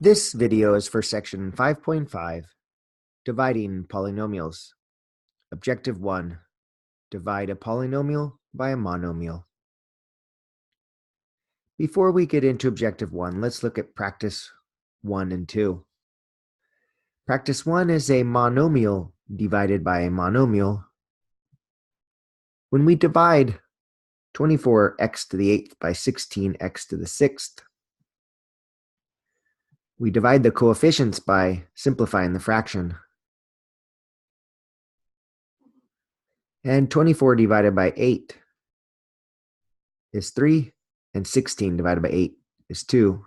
This video is for section 5.5, Dividing Polynomials. Objective 1, divide a polynomial by a monomial. Before we get into objective 1, let's look at practice 1 and 2. Practice 1 is a monomial divided by a monomial. When we divide 24x to the 8th by 16x to the 6th, we divide the coefficients by simplifying the fraction. And 24 divided by 8 is 3, and 16 divided by 8 is 2.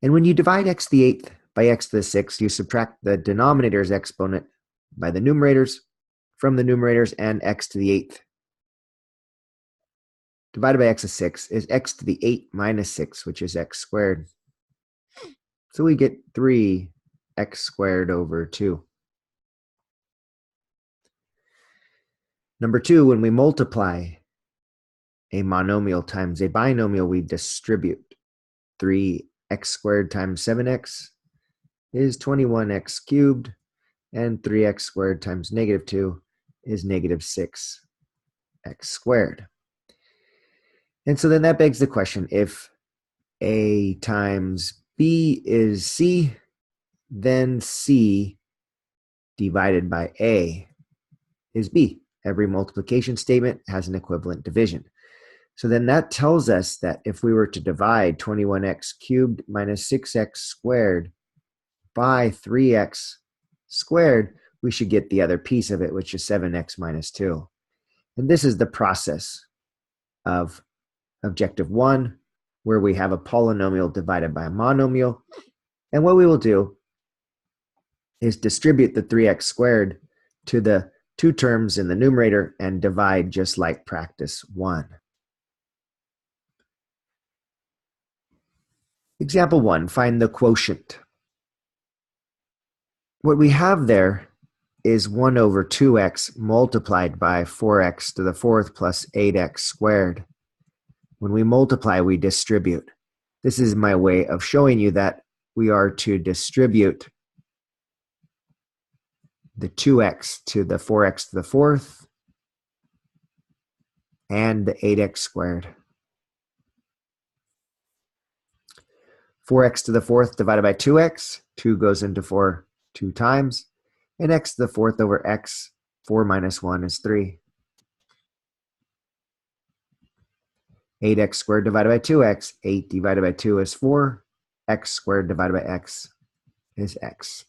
And when you divide x to the 8th by x to the 6th, you subtract the denominator's exponent by the numerators from the numerators, and x to the 8th divided by x to the 6 is x to the 8 minus 6, which is x squared. So we get 3x squared over 2. Number 2, when we multiply a monomial times a binomial, we distribute. 3x squared times 7x is 21x cubed, and 3x squared times negative 2 is negative 6x squared. And so then that begs the question, if a times b is c, then c divided by a is b. Every multiplication statement has an equivalent division. So then that tells us that if we were to divide 21x cubed minus 6x squared by 3x squared, we should get the other piece of it, which is 7x minus 2. And this is the process of objective 1, where we have a polynomial divided by a monomial. And what we will do is distribute the 3x squared to the two terms in the numerator and divide just like practice 1. Example 1, find the quotient. What we have there is 1 over 2x multiplied by 4x to the 4th plus 8x squared. When we multiply, we distribute. This is my way of showing you that we are to distribute the 2x to the 4x to the 4th and the 8x squared. 4x to the 4th divided by 2x, 2 goes into 4 2 times, and x to the 4th over x, 4 minus 1 is 3. 8x squared divided by 2x, 8 divided by 2 is 4, x squared divided by x is x.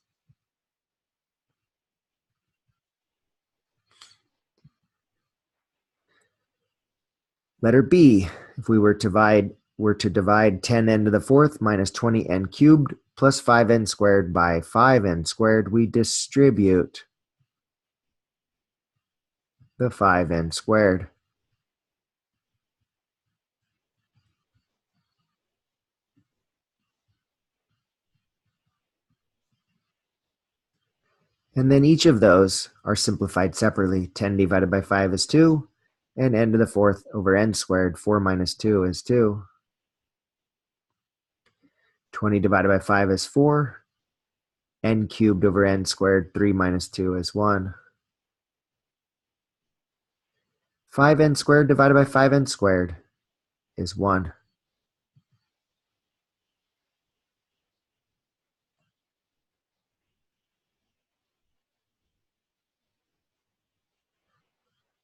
Letter B, if we were to divide 10n to the 4th minus 20n cubed plus 5n squared by 5n squared, we distribute the 5n squared. And then each of those are simplified separately. 10 divided by 5 is 2, and n to the 4th over n squared, 4 minus 2 is 2. 20 divided by 5 is 4. N cubed over n squared, 3 minus 2 is 1. 5n squared divided by 5n squared is 1.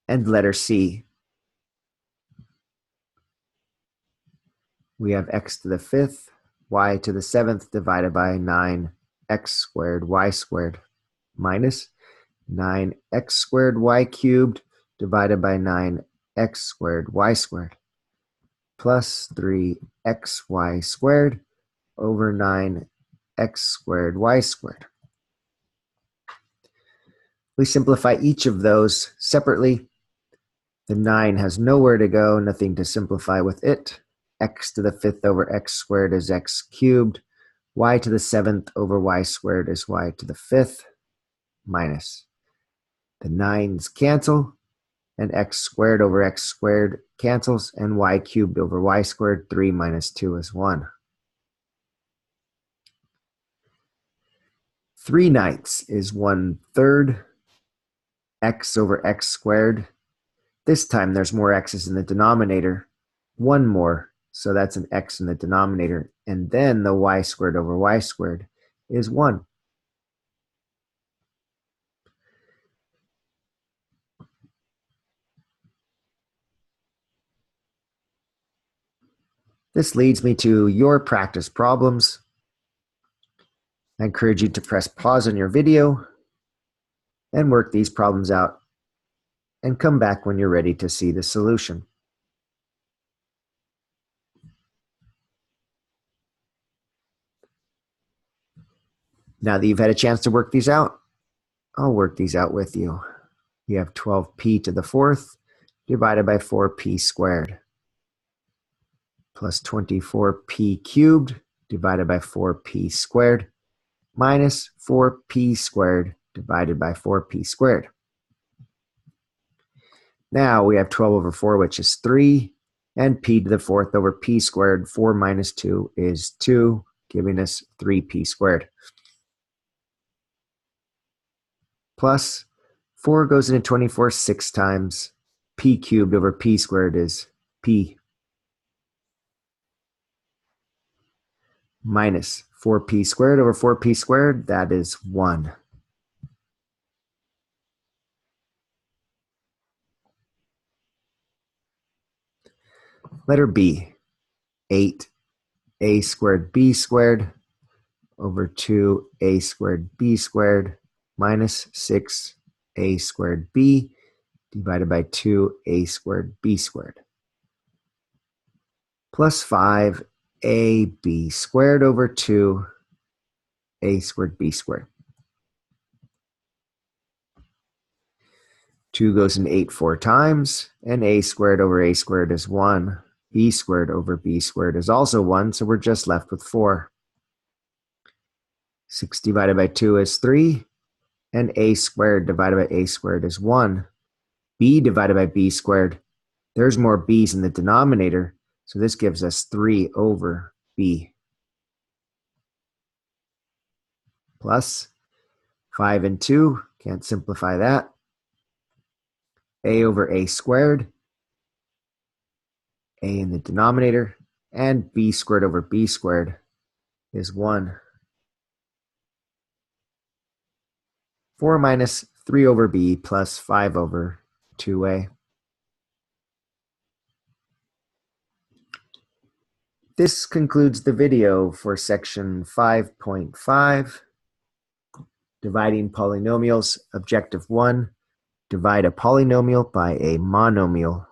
And letter C, we have x to the 5th, y to the 7th divided by 9x squared y squared minus 9x squared y cubed divided by 9x squared y squared plus 3xy squared over 9x squared y squared. We simplify each of those separately. The 9 has nowhere to go, nothing to simplify with it. X to the 5th over x squared is x cubed. Y to the 7th over y squared is y to the 5th minus. The 9's cancel, and x squared over x squared cancels, and y cubed over y squared. 3 minus 2 is 1. 3/9 is 1/3 x over x squared. This time there's more x's in the denominator. One more, so that's an x in the denominator. And then the y squared over y squared is 1. This leads me to your practice problems. I encourage you to press pause on your video and work these problems out, and come back when you're ready to see the solution. Now that you've had a chance to work these out, I'll work these out with you. You have 12p to the 4th divided by 4p squared, plus 24p cubed divided by 4p squared, minus 4p squared divided by 4p squared. Now we have 12 over 4, which is 3, and p to the 4th over p squared. 4 minus 2 is 2, giving us 3p squared. Plus 4 goes into 24 6 times. P cubed over p squared is p. Minus 4p squared over 4p squared, that is 1. Letter B, 8a squared b squared over 2a squared b squared minus 6a squared b divided by 2a squared b squared, plus 5ab squared over 2a squared b squared. 2 goes into 8 4 times, and a squared over a squared is 1. B squared over b squared is also 1, so we're just left with 4. 6 divided by 2 is 3, and a squared divided by a squared is 1. B divided by b squared, there's more b's in the denominator, so this gives us 3 over b. Plus 5 and 2, can't simplify that. A over a squared, a in the denominator, and b squared over b squared is 1. 4 minus 3 over b plus 5 over 2a. This concludes the video for section 5.5, Dividing Polynomials, Objective 1, divide a polynomial by a monomial.